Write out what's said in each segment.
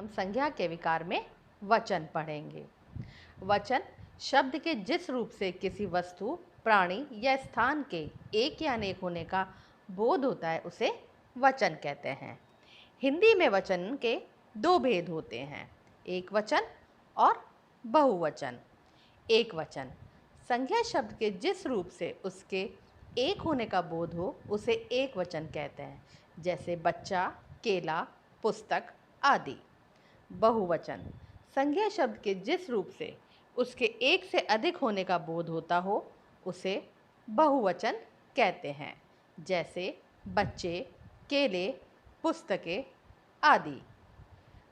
हम संज्ञा के विकार में वचन पढ़ेंगे। वचन शब्द के जिस रूप से किसी वस्तु, प्राणी या स्थान के एक या अनेक होने का बोध होता है उसे वचन कहते हैं। हिंदी में वचन के दो भेद होते हैं, एक वचन और बहुवचन। एक वचन संज्ञा शब्द के जिस रूप से उसके एक होने का बोध हो उसे एक वचन कहते हैं, जैसे बच्चा, केला, पुस्तक आदि। बहुवचन संज्ञा शब्द के जिस रूप से उसके एक से अधिक होने का बोध होता हो उसे बहुवचन कहते हैं, जैसे बच्चे, केले, पुस्तकें आदि।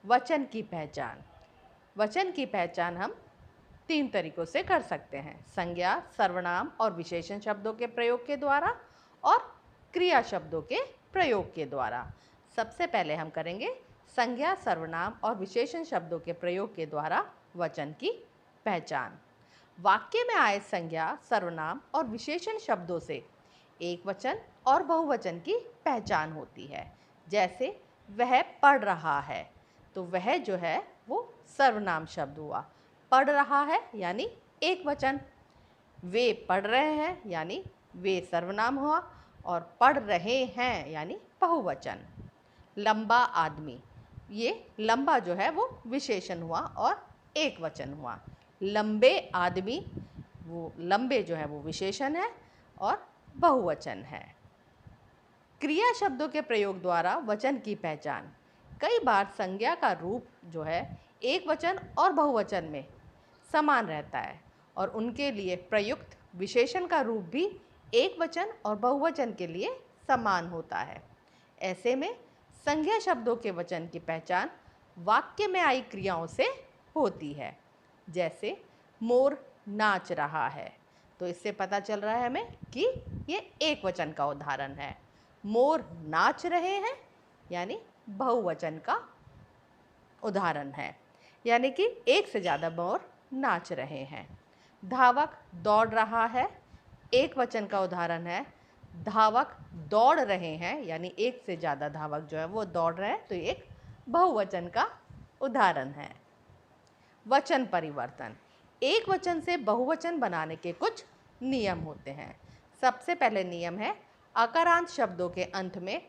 वचन की पहचान। वचन की पहचान हम 3 तरीकों से कर सकते हैं, संज्ञा, सर्वनाम और विशेषण शब्दों के प्रयोग के द्वारा और क्रिया शब्दों के प्रयोग के द्वारा। सबसे पहले हम करेंगे संज्ञा, सर्वनाम और विशेषण शब्दों के प्रयोग के द्वारा वचन की पहचान। वाक्य में आए संज्ञा, सर्वनाम और विशेषण शब्दों से एक वचन और बहुवचन की पहचान होती है। जैसे वह पढ़ रहा है, तो वह जो है वो सर्वनाम शब्द हुआ। पढ़ रहा है यानी एक वचन। वे पढ़ रहे हैं यानी वे सर्वनाम हुआ और पढ़ रहे हैं यानी बहुवचन। लंबा आदमी, ये लंबा जो है वो विशेषण हुआ और एक वचन हुआ। लंबे आदमी, वो लंबे जो है वो विशेषण है और बहुवचन है। क्रिया शब्दों के प्रयोग द्वारा वचन की पहचान। कई बार संज्ञा का रूप जो है एक वचन और बहुवचन में समान रहता है और उनके लिए प्रयुक्त विशेषण का रूप भी एक वचन और बहुवचन के लिए समान होता है। ऐसे में संज्ञा शब्दों के वचन की पहचान वाक्य में आई क्रियाओं से होती है। जैसे मोर नाच रहा है, तो इससे पता चल रहा है हमें कि ये एक वचन का उदाहरण है। मोर नाच रहे हैं यानी बहुवचन का उदाहरण है, यानी कि एक से ज़्यादा मोर नाच रहे हैं। धावक दौड़ रहा है, एक वचन का उदाहरण है। धावक दौड़ रहे हैं यानी एक से ज़्यादा धावक जो है वो दौड़ रहे हैं, तो एक बहुवचन का उदाहरण है। वचन परिवर्तन। एक वचन से बहुवचन बनाने के कुछ नियम होते हैं। सबसे पहले नियम है अकारांत शब्दों के अंत में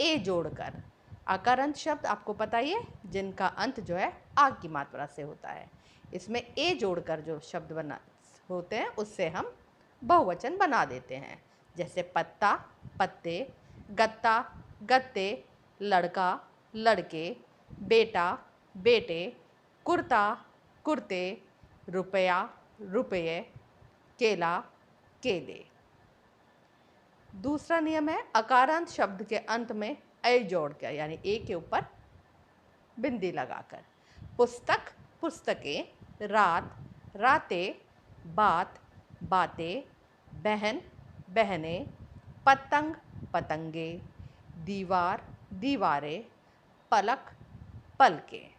ए जोड़कर। अकारांत शब्द आपको पता ही है, जिनका अंत जो है आ की मात्रा से होता है। इसमें ए जोड़कर जो शब्द बना होते हैं उससे हम बहुवचन बना देते हैं। जैसे पत्ता, पत्ते, गत्ता, गत्ते, लड़का, लड़के, बेटा, बेटे, कुर्ता, कुर्ते, रुपया, रुपये, केला, केले। दूसरा नियम है अकारांत शब्द के अंत में ऐ जोड़कर, यानी ए के ऊपर बिंदी लगाकर। पुस्तक, पुस्तकें, रात, रातें, बात, बातें, बहन, बहनें, पतंग, पतंगे, दीवार, दीवारें, पलक, पलकें।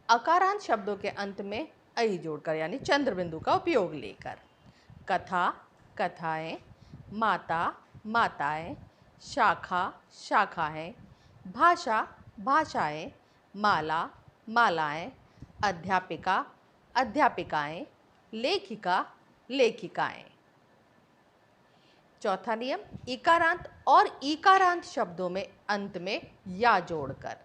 अकारांत शब्दों के अंत में ऐ जोड़कर यानी चंद्र बिंदु का उपयोग लेकर। कथा, कथाएं, माता, माताएं, शाखा, शाखाएं, भाषा, भाषाएं, माला, मालाएं, अध्यापिका, अध्यापिकाएं, लेखिका, लेखिकाएं। चौथा नियम इकारांत और ईकारांत शब्दों में अंत में या जोड़कर,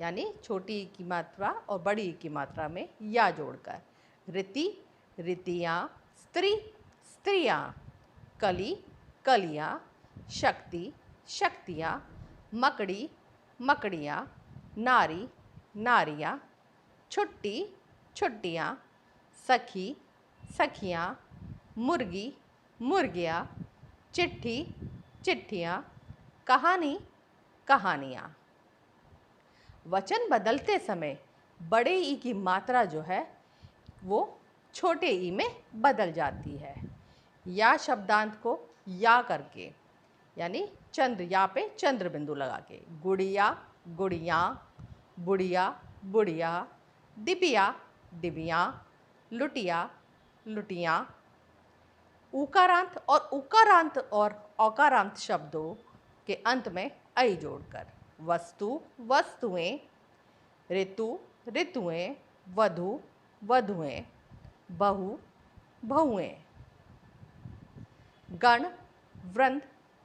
यानी छोटी ई की मात्रा और बड़ी ई की मात्रा में या जोड़कर। रीति, रीतियाँ, स्त्री, स्त्रियाँ, कली, कलियाँ, शक्ति, शक्तियाँ, मकड़ी, मकड़ियाँ, नारी, नारियाँ, छुट्टी, छुट्टियाँ, सखी, सखियाँ, मुर्गी, मुर्गियाँ, चिट्ठी, चिट्ठियाँ, कहानी, कहानियाँ। वचन बदलते समय बड़े ई की मात्रा जो है वो छोटे ई में बदल जाती है। या शब्दांत को या करके, यानी चंद्र, या पे चंद्र बिंदु लगा के। गुड़िया, गुड़ियाँ, बुढ़िया, बुढ़िया, डिबिया, डिबियाँ, लुटिया, लुटियाँ। उकारांत और उकारांत और औकारांत शब्दों के अंत में ऐ जोड़कर। वस्तु, वस्तुएं, ऋतु, ऋतुएं, वधु, वधुएं, बहु, बहुएं। गण, वृंद,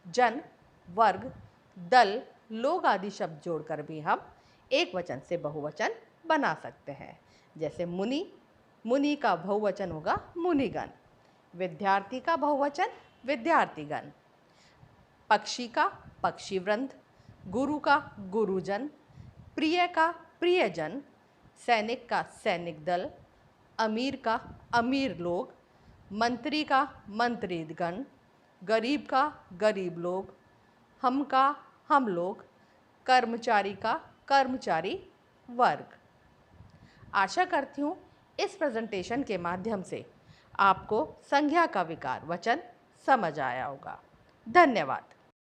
जन, वर्ग, दल, लोग आदि शब्द जोड़कर भी हम एक वचन से बहुवचन बना सकते हैं। जैसे मुनि, मुनि का बहुवचन होगा मुनिगण। विद्यार्थी का बहुवचन विद्यार्थीगण। पक्षी का पक्षीवृंद, गुरु का गुरुजन, प्रिय का प्रियजन, सैनिक का सैनिक दल, अमीर का अमीर लोग, मंत्री का मंत्रीगण, गरीब का गरीब लोग, हम का हम लोग, कर्मचारी का कर्मचारी वर्ग। आशा करती हूँ इस प्रेजेंटेशन के माध्यम से आपको संज्ञा का विकार वचन समझ आया होगा। धन्यवाद।